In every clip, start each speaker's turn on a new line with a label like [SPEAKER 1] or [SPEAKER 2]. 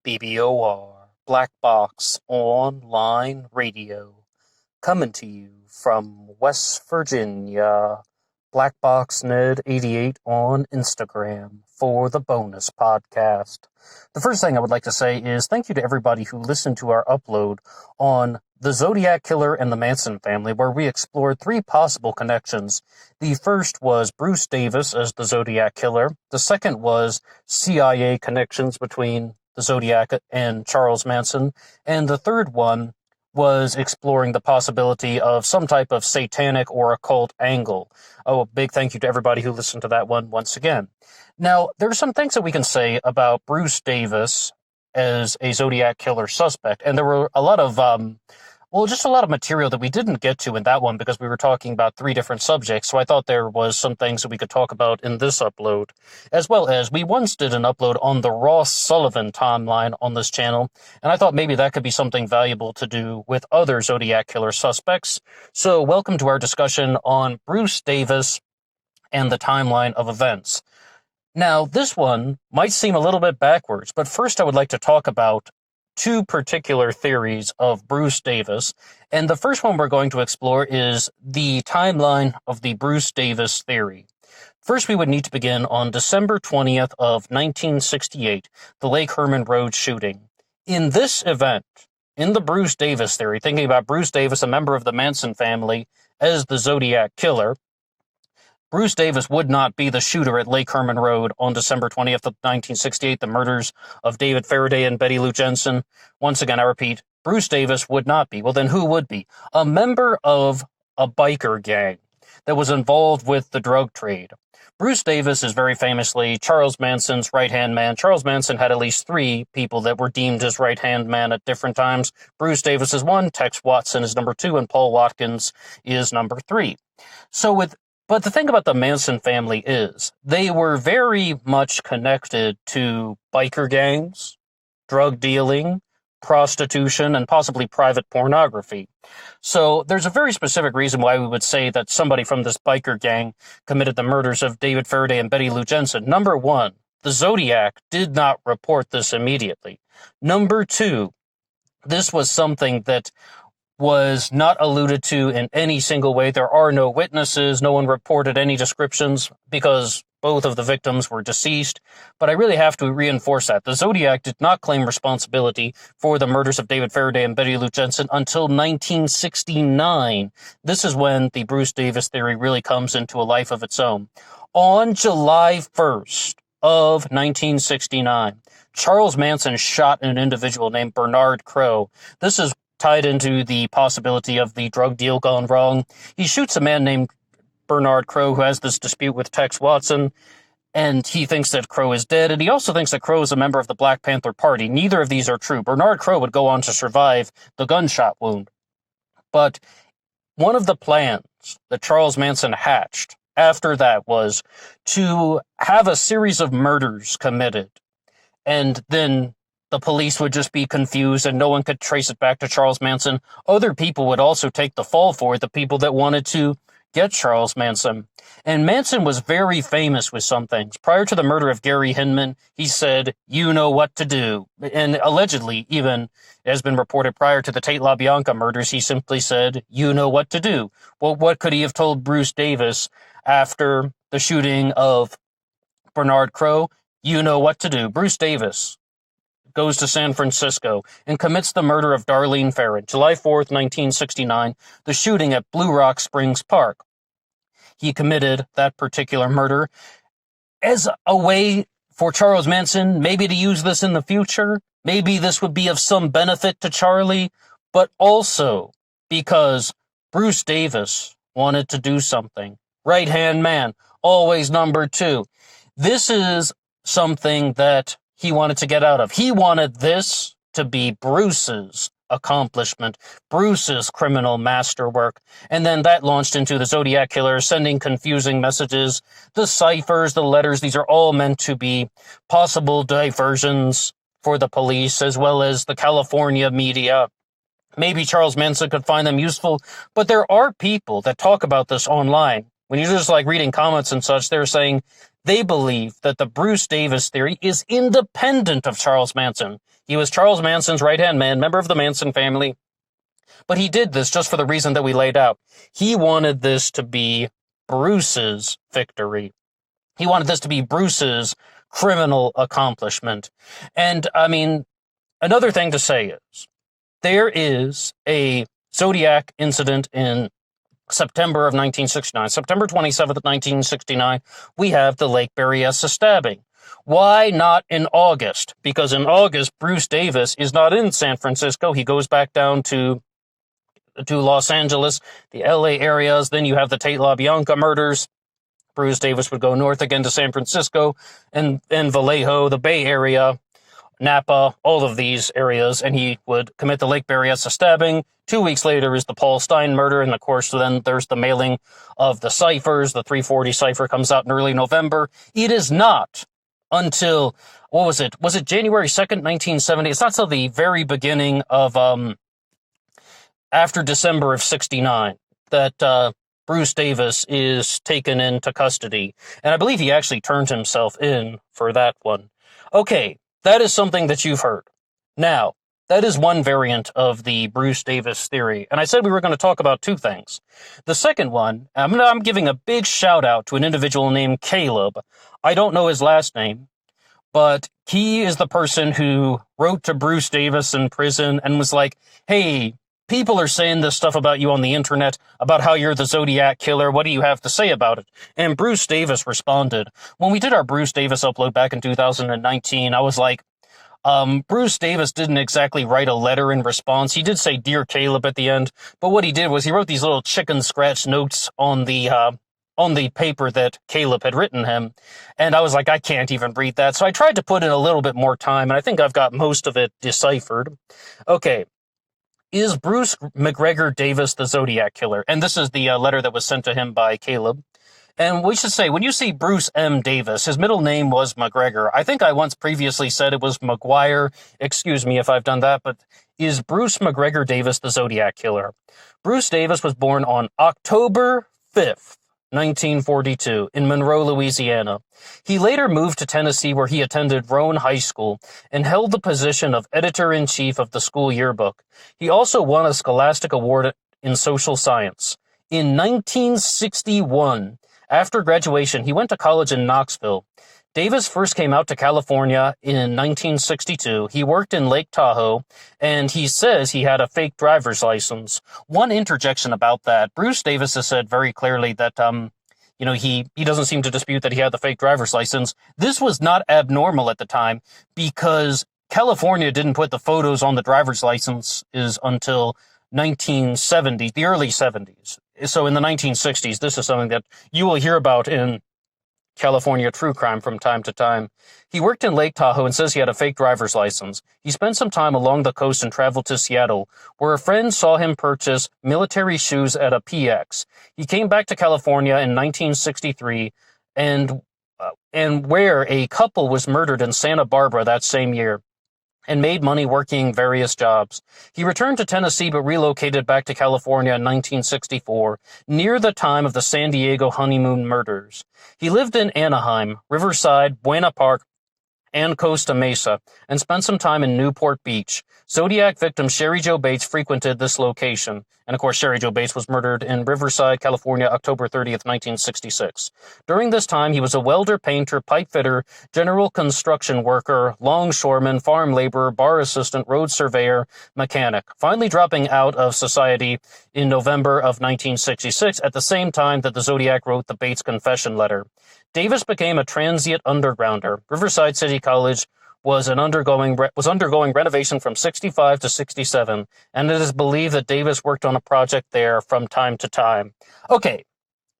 [SPEAKER 1] BBOR, Black Box Online Radio, coming to you from West Virginia. Black Box Ned 88 on Instagram for the bonus podcast. The first thing I would like to say is thank you to everybody who listened to our upload on the Zodiac Killer and the Manson family, where we explored three possible connections. The first was Bruce Davis as the Zodiac Killer. The second was CIA connections between the Zodiac and Charles Manson. And the third one was exploring the possibility of some type of satanic or occult angle. Oh, a big thank you to everybody who listened to that one once again. Now, there are some things that we can say about Bruce Davis as a Zodiac Killer suspect, and there were a lot of, just a lot of material that we didn't get to in that one because we were talking about three different subjects, so I thought there was some things that we could talk about in this upload, as well as we once did an upload on the Ross Sullivan timeline on this channel, and I thought maybe that could be something valuable to do with other Zodiac Killer suspects. So welcome to our discussion on Bruce Davis and the timeline of events. Now, this one might seem a little bit backwards, but first I would like to talk about two particular theories of Bruce Davis, and the first one we're going to explore is the timeline of the Bruce Davis theory. First, we would need to begin on December 20th of 1968, the Lake Herman Road shooting. In this event, in the Bruce Davis theory, thinking about Bruce Davis, a member of the Manson family, as the Zodiac Killer, Bruce Davis would not be the shooter at Lake Herman Road on December 20th of 1968, the murders of David Faraday and Betty Lou Jensen. Once again, I repeat, Bruce Davis would not be. Well, then who would be? A member of a biker gang that was involved with the drug trade. Bruce Davis is very famously Charles Manson's right-hand man. Charles Manson had at least three people that were deemed his right-hand man at different times. Bruce Davis is one, Tex Watson is number two, and Paul Watkins is number three. But the thing about the Manson family is they were very much connected to biker gangs, drug dealing, prostitution, and possibly private pornography. So there's a very specific reason why we would say that somebody from this biker gang committed the murders of David Faraday and Betty Lou Jensen. Number one, the Zodiac did not report this immediately. Number two, this was something that was not alluded to in any single way. There are no witnesses. No one reported any descriptions because both of the victims were deceased. But I really have to reinforce that. The Zodiac did not claim responsibility for the murders of David Faraday and Betty Lou Jensen until 1969. This is when the Bruce Davis theory really comes into a life of its own. On July 1st of 1969, Charles Manson shot an individual named Bernard Crowe. This is tied into the possibility of the drug deal gone wrong. He shoots a man named Bernard Crowe who has this dispute with Tex Watson, and he thinks that Crowe is dead, and he also thinks that Crowe is a member of the Black Panther Party. Neither of these are true. Bernard Crowe would go on to survive the gunshot wound. But one of the plans that Charles Manson hatched after that was to have a series of murders committed, and then the police would just be confused and no one could trace it back to Charles Manson. Other people would also take the fall for it, the people that wanted to get Charles Manson. And Manson was very famous with some things. Prior to the murder of Gary Hinman, he said, "You know what to do." And allegedly, even has been reported prior to the Tate LaBianca murders, he simply said, "You know what to do." Well, what could he have told Bruce Davis after the shooting of Bernard Crowe? You know what to do. Bruce Davis goes to San Francisco and commits the murder of Darlene Ferrin, July 4th, 1969, the shooting at Blue Rock Springs Park. He committed that particular murder as a way for Charles Manson maybe to use this in the future. Maybe this would be of some benefit to Charlie, but also because Bruce Davis wanted to do something. Right-hand man, always number two. This is something that he wanted to get out of. He wanted this to be Bruce's accomplishment, Bruce's criminal masterwork. And then that launched into the Zodiac Killer, sending confusing messages. The ciphers, the letters, these are all meant to be possible diversions for the police, as well as the California media. Maybe Charles Manson could find them useful, but there are people that talk about this online. When you're just like reading comments and such, they're saying They believe that the Bruce Davis theory is independent of Charles Manson. He was Charles Manson's right-hand man, member of the Manson family, but he did this just for the reason that we laid out. He wanted this to be Bruce's victory. He wanted this to be Bruce's criminal accomplishment. And, I mean, another thing to say is, there is a Zodiac incident in September of 1969. September 27th, 1969, we have the Lake Berryessa stabbing. Why not in August? Because in August, Bruce Davis is not in San Francisco. He goes back down to Los Angeles, the LA areas. Then you have the Tate LaBianca murders. Bruce Davis would go north again to San Francisco and Vallejo, the Bay Area, Napa, all of these areas, and he would commit the Lake Berryessa stabbing. 2 weeks later is the Paul Stein murder, and of course then there's the mailing of the ciphers. The 340 cipher comes out in early November. It is not until, what was it? Was it January 2nd, 1970? It's not till the very beginning of, after December of 69, that Bruce Davis is taken into custody. And I believe he actually turned himself in for that one. Okay, that is something that you've heard. Now, that is one variant of the Bruce Davis theory. And I said we were going to talk about two things. The second one, I'm giving a big shout out to an individual named Caleb. I don't know his last name, but he is the person who wrote to Bruce Davis in prison and was like, hey, people are saying this stuff about you on the internet, about how you're the Zodiac killer. What do you have to say about it? And Bruce Davis responded. When we did our Bruce Davis upload back in 2019, I was like, Bruce Davis didn't exactly write a letter in response. He did say, Dear Caleb at the end, but what he did was he wrote these little chicken scratch notes on the paper that Caleb had written him. And I was like, I can't even read that. So I tried to put in a little bit more time, and I think I've got most of it deciphered. Okay. Is Bruce McGregor Davis the Zodiac killer? And this is the letter that was sent to him by Caleb. And we should say, when you see Bruce M. Davis, his middle name was McGregor. I think I once previously said it was McGuire. Excuse me if I've done that, but is Bruce McGregor Davis the Zodiac killer? Bruce Davis was born on October 5th, 1942, in Monroe, Louisiana. He later moved to Tennessee, where he attended Roane High School and held the position of editor-in-chief of the school yearbook. He also won a Scholastic Award in social science. In 1961, after graduation, he went to college in Knoxville. Davis first came out to California in 1962. He worked in Lake Tahoe, and he says he had a fake driver's license. One interjection about that, Bruce Davis has said very clearly that, he doesn't seem to dispute that he had the fake driver's license. This was not abnormal at the time because California didn't put the photos on the driver's licenses until 1970, the early 70s. So in the 1960s, this is something that you will hear about in California true crime from time to time. He worked in Lake Tahoe and says he had a fake driver's license. He spent some time along the coast and traveled to Seattle, where a friend saw him purchase military shoes at a PX. He came back to California in 1963 and where a couple was murdered in Santa Barbara that same year, and made money working various jobs. He returned to Tennessee but relocated back to California in 1964, near the time of the San Diego honeymoon murders. He lived in Anaheim, Riverside, Buena Park, and Costa Mesa, and spent some time in Newport Beach. Zodiac victim Sherry Jo Bates frequented this location. And of course, Sherry Jo Bates was murdered in Riverside, California, October 30th, 1966. During this time, he was a welder, painter, pipe fitter, general construction worker, longshoreman, farm laborer, bar assistant, road surveyor, mechanic, finally dropping out of society in November of 1966, at the same time that the Zodiac wrote the Bates confession letter. Davis became a transient undergrounder. Riverside City College was undergoing renovation from 65 to 67, and it is believed that Davis worked on a project there from time to time. Okay,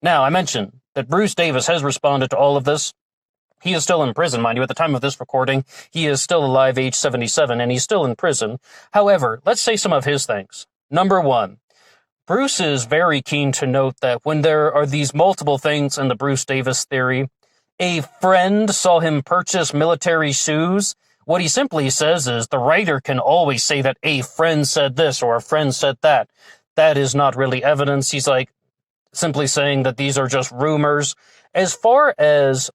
[SPEAKER 1] now I mentioned that Bruce Davis has responded to all of this. He is still in prison, mind you. At the time of this recording, he is still alive, age 77, and he's still in prison. However, let's say some of his things. Number one, Bruce is very keen to note that when there are these multiple things in the Bruce Davis theory, a friend saw him purchase military shoes. What he simply says is the writer can always say that a friend said this or a friend said that. That is not really evidence. He's like, simply saying that these are just rumors. As far as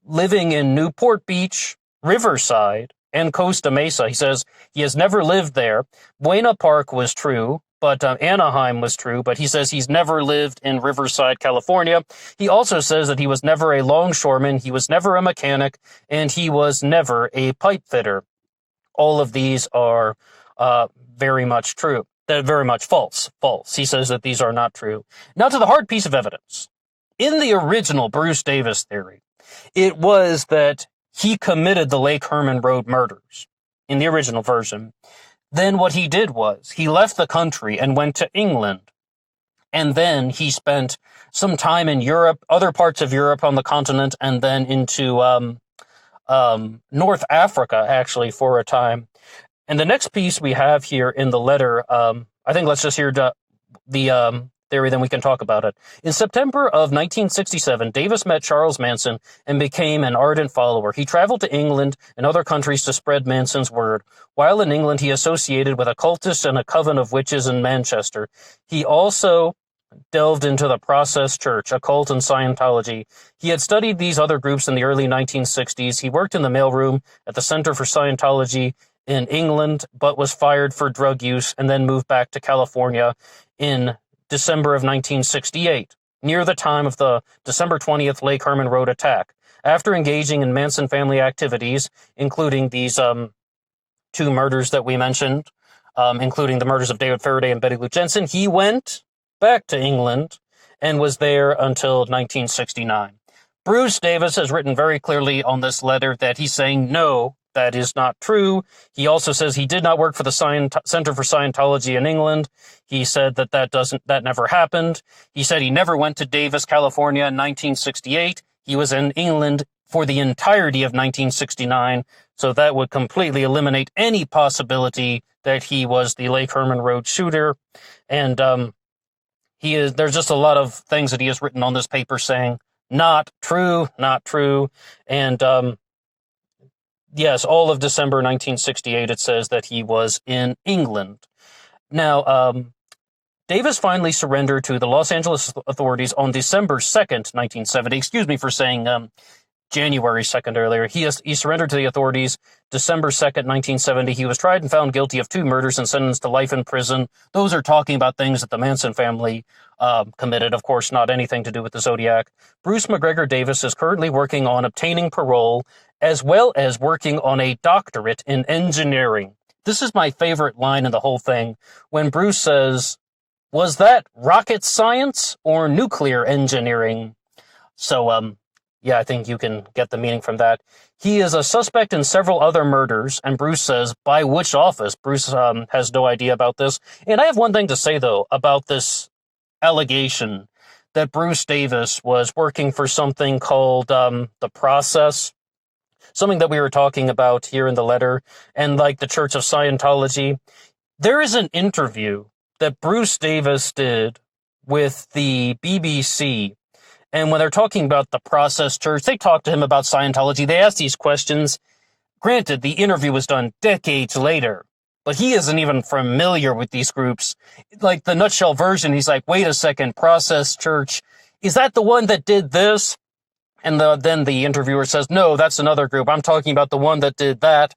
[SPEAKER 1] living in Newport Beach, Riverside, and Costa Mesa, he says he has never lived there. Buena Park was true, but Anaheim was true, but he says he's never lived in Riverside, California. He also says that he was never a longshoreman, he was never a mechanic, and he was never a pipe fitter. All of these are very much true. They're very much false. False. He says that these are not true. Now to the hard piece of evidence. In the original Bruce Davis theory, it was that he committed the Lake Herman Road murders in the original version. Then what he did was he left the country and went to England. And then he spent some time in Europe, other parts of Europe on the continent, and then into North Africa, actually, for a time. And the next piece we have here in the letter, I think let's just hear the theory, then we can talk about it. In September of 1967, Davis met Charles Manson and became an ardent follower. He traveled to England and other countries to spread Manson's word. While in England, he associated with occultists and a coven of witches in Manchester. He also delved into the Process Church, occult, and Scientology. He had studied these other groups in the early 1960s. He worked in the mailroom at the Center for Scientology in England, but was fired for drug use and then moved back to California in December of 1968, near the time of the December 20th Lake Herman Road attack. After engaging in Manson family activities, including these two murders that we mentioned, including the murders of David Faraday and Betty Lou Jensen, he went back to England and was there until 1969. Bruce Davis has written very clearly on this letter that he's saying, no, that is not true. He also says he did not work for the Center for Scientology in England. He said that never happened. He said he never went to Davis, California in 1968. He was in England for the entirety of 1969. So that would completely eliminate any possibility that he was the Lake Herman Road shooter. And there's just a lot of things that he has written on this paper saying, not true, not true. And yes, all of December 1968, it says that he was in England. Now, Davis finally surrendered to the Los Angeles authorities on December 2nd, 1970. Excuse me for saying January 2nd earlier. He surrendered to the authorities December 2nd, 1970. He was tried and found guilty of 2 murders and sentenced to life in prison. Those are talking about things that the Manson family committed, of course, not anything to do with the Zodiac. Bruce McGregor Davis is currently working on obtaining parole, as well as working on a doctorate in engineering. This is my favorite line in the whole thing, when Bruce says, was that rocket science or nuclear engineering? So, yeah, I think you can get the meaning from that. He is a suspect in several other murders, and Bruce says, by which office? Bruce has no idea about this. And I have one thing to say, though, about this allegation that Bruce Davis was working for something called the Process, something that we were talking about here in the letter, and like the Church of Scientology. There is an interview that Bruce Davis did with the BBC. And when they're talking about the Process Church, they talk to him about Scientology. They ask these questions. Granted, the interview was done decades later, but he isn't even familiar with these groups. Like the nutshell version, he's like, wait a second, Process Church, is that the one that did this? And then the interviewer says, no, that's another group. I'm talking about the one that did that.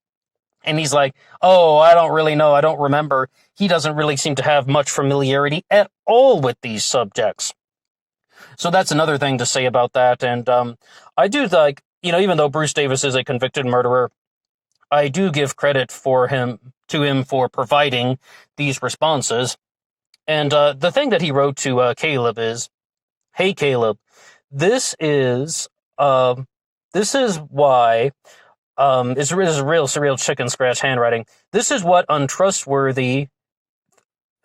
[SPEAKER 1] And he's like, oh, I don't really know. I don't remember. He doesn't really seem to have much familiarity at all with these subjects. So that's another thing to say about that. And I do like, even though Bruce Davis is a convicted murderer, I do give credit to him for providing these responses. And the thing that he wrote to Caleb is, hey, Caleb, this is why this is real surreal chicken scratch handwriting. This is what untrustworthy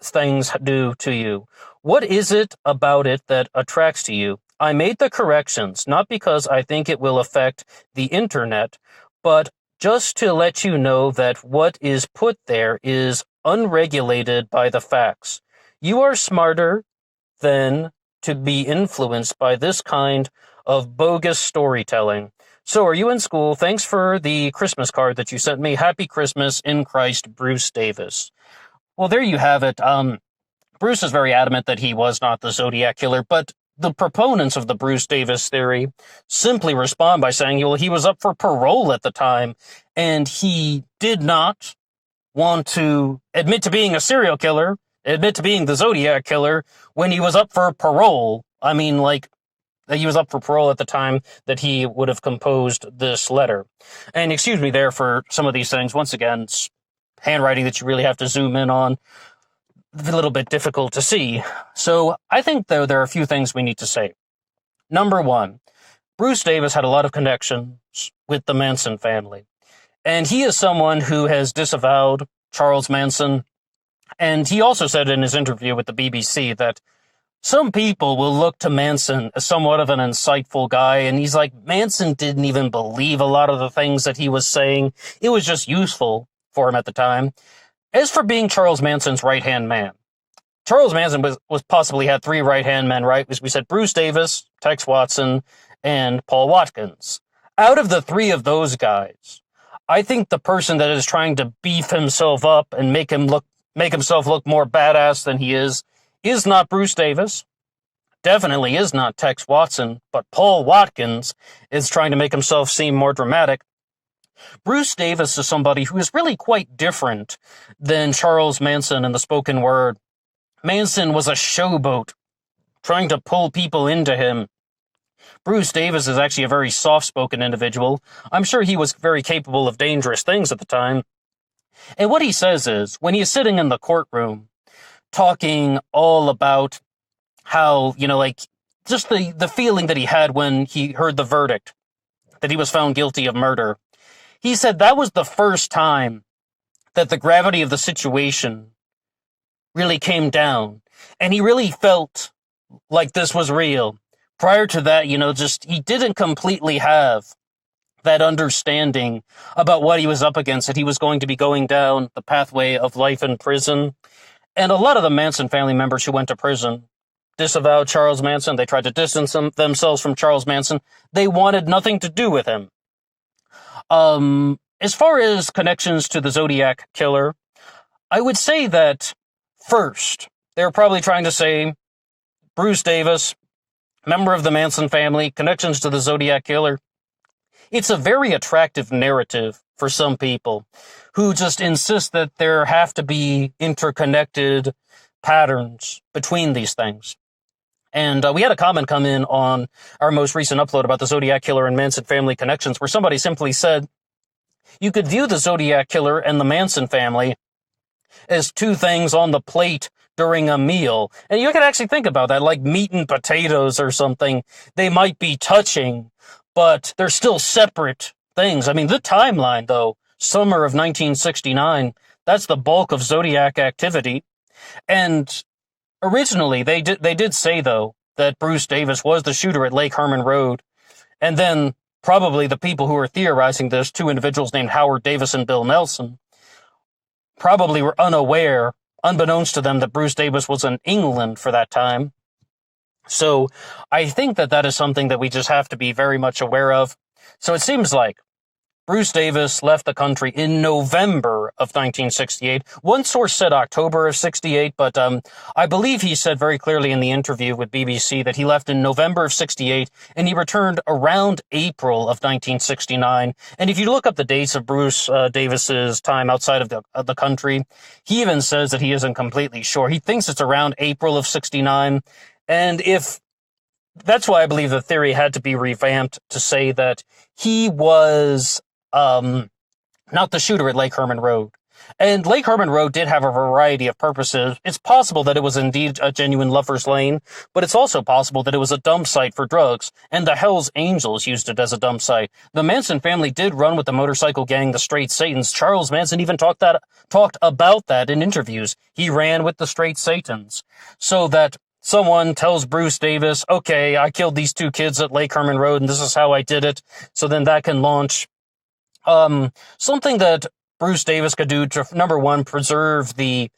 [SPEAKER 1] things do to you. What is it about it that attracts to you? I made the corrections, not because I think it will affect the internet, but just to let you know that what is put there is unregulated by the facts. You are smarter than to be influenced by this kind of bogus storytelling. So are you in school? Thanks for the Christmas card that you sent me. Happy Christmas in Christ, Bruce Davis. Well, there you have it. Bruce is very adamant that he was not the Zodiac killer, but the proponents of the Bruce Davis theory simply respond by saying, well, he was up for parole at the time, and he did not want to admit to being a serial killer, admit to being the Zodiac killer when he was up for parole. I mean, like, he was up for parole at the time that he would have composed this letter. And excuse me there for some of these things. Once again, it's handwriting that you really have to zoom in on. A little bit difficult to see. So I think, though, there are a few things we need to say. Number one, Bruce Davis had a lot of connections with the Manson family. And he is someone who has disavowed Charles Manson. And he also said in his interview with the BBC that some people will look to Manson as somewhat of an insightful guy. And he's like, Manson didn't even believe a lot of the things that he was saying. It was just useful for him at the time. As for being Charles Manson's right-hand man, Charles Manson was possibly had three right-hand men, right? As we said, Bruce Davis, Tex Watson, and Paul Watkins. Out of the three of those guys, I think the person that is trying to beef himself up and make himself look more badass than he is not Bruce Davis, definitely is not Tex Watson, but Paul Watkins is trying to make himself seem more dramatic. Bruce Davis is somebody who is really quite different than Charles Manson in the spoken word. Manson was a showboat, trying to pull people into him. Bruce Davis is actually a very soft-spoken individual. I'm sure he was very capable of dangerous things at the time. And what he says is, when he is sitting in the courtroom, talking all about how, just the feeling that he had when he heard the verdict, that he was found guilty of murder, he said that was the first time that the gravity of the situation really came down. And he really felt like this was real. Prior to that, he didn't completely have that understanding about what he was up against, that he was going to be going down the pathway of life in prison. And a lot of the Manson family members who went to prison disavowed Charles Manson. They tried to distance themselves from Charles Manson. They wanted nothing to do with him. As far as connections to the Zodiac killer, I would say that first, they're probably trying to say Bruce Davis, member of the Manson family, connections to the Zodiac killer. It's a very attractive narrative for some people who just insist that there have to be interconnected patterns between these things. And we had a comment come in on our most recent upload about the Zodiac killer and Manson family connections, where somebody simply said, you could view the Zodiac killer and the Manson family as two things on the plate during a meal. And you can actually think about that, like meat and potatoes or something. They might be touching, but they're still separate things. I mean, the timeline, though, summer of 1969, that's the bulk of Zodiac activity. And originally, they did say, though, that Bruce Davis was the shooter at Lake Herman Road. And then probably the people who were theorizing this, two individuals named Howard Davis and Bill Nelson, probably were unaware, unbeknownst to them, that Bruce Davis was in England for that time. So I think that is something that we just have to be very much aware of. So it seems like Bruce Davis left the country in November of 1968. One source said October of 68, but I believe he said very clearly in the interview with BBC that he left in November of 68, and he returned around April of 1969. And if you look up the dates of Bruce Davis's time outside of the country, he even says that he isn't completely sure. He thinks it's around April of 69, and that's why I believe the theory had to be revamped to say that he was not the shooter at Lake Herman Road. And Lake Herman Road did have a variety of purposes. It's possible that it was indeed a genuine lover's lane, but it's also possible that it was a dump site for drugs, and the Hells Angels used it as a dump site. The Manson family did run with the motorcycle gang, the Straight Satans. Charles Manson even talked about that in interviews. He ran with the Straight Satans. So that someone tells Bruce Davis, okay, I killed these two kids at Lake Herman Road, and this is how I did it. So then that can launch something that Bruce Davis could do to, number one, preserve the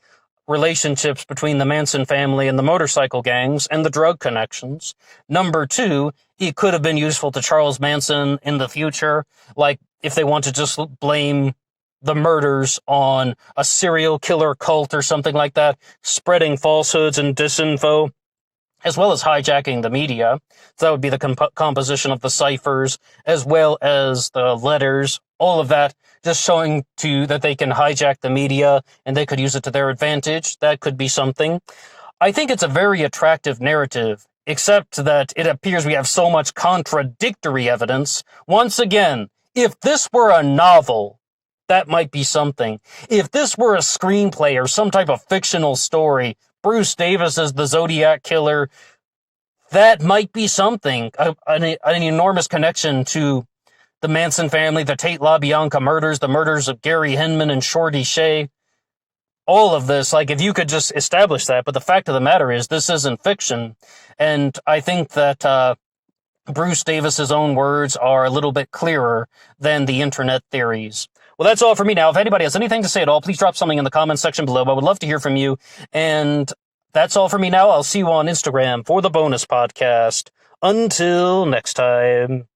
[SPEAKER 1] relationships between the Manson family and the motorcycle gangs and the drug connections. Number two, it could have been useful to Charles Manson in the future, like if they want to just blame the murders on a serial killer cult or something like that, spreading falsehoods and disinfo, as well as hijacking the media. So that would be the composition of the ciphers, as well as the letters, all of that, just showing that they can hijack the media and they could use it to their advantage. That could be something. I think it's a very attractive narrative, except that it appears we have so much contradictory evidence. Once again, if this were a novel, that might be something. If this were a screenplay or some type of fictional story, Bruce Davis as the Zodiac Killer, that might be something. An enormous connection to the Manson family, the Tate LaBianca murders, the murders of Gary Hinman and Shorty Shea. All of this, like, if you could just establish that. But the fact of the matter is, this isn't fiction. And I think that Bruce Davis's own words are a little bit clearer than the internet theories. Well, that's all for me now. If anybody has anything to say at all, please drop something in the comments section below. I would love to hear from you. And that's all for me now. I'll see you on Instagram for the bonus podcast. Until next time.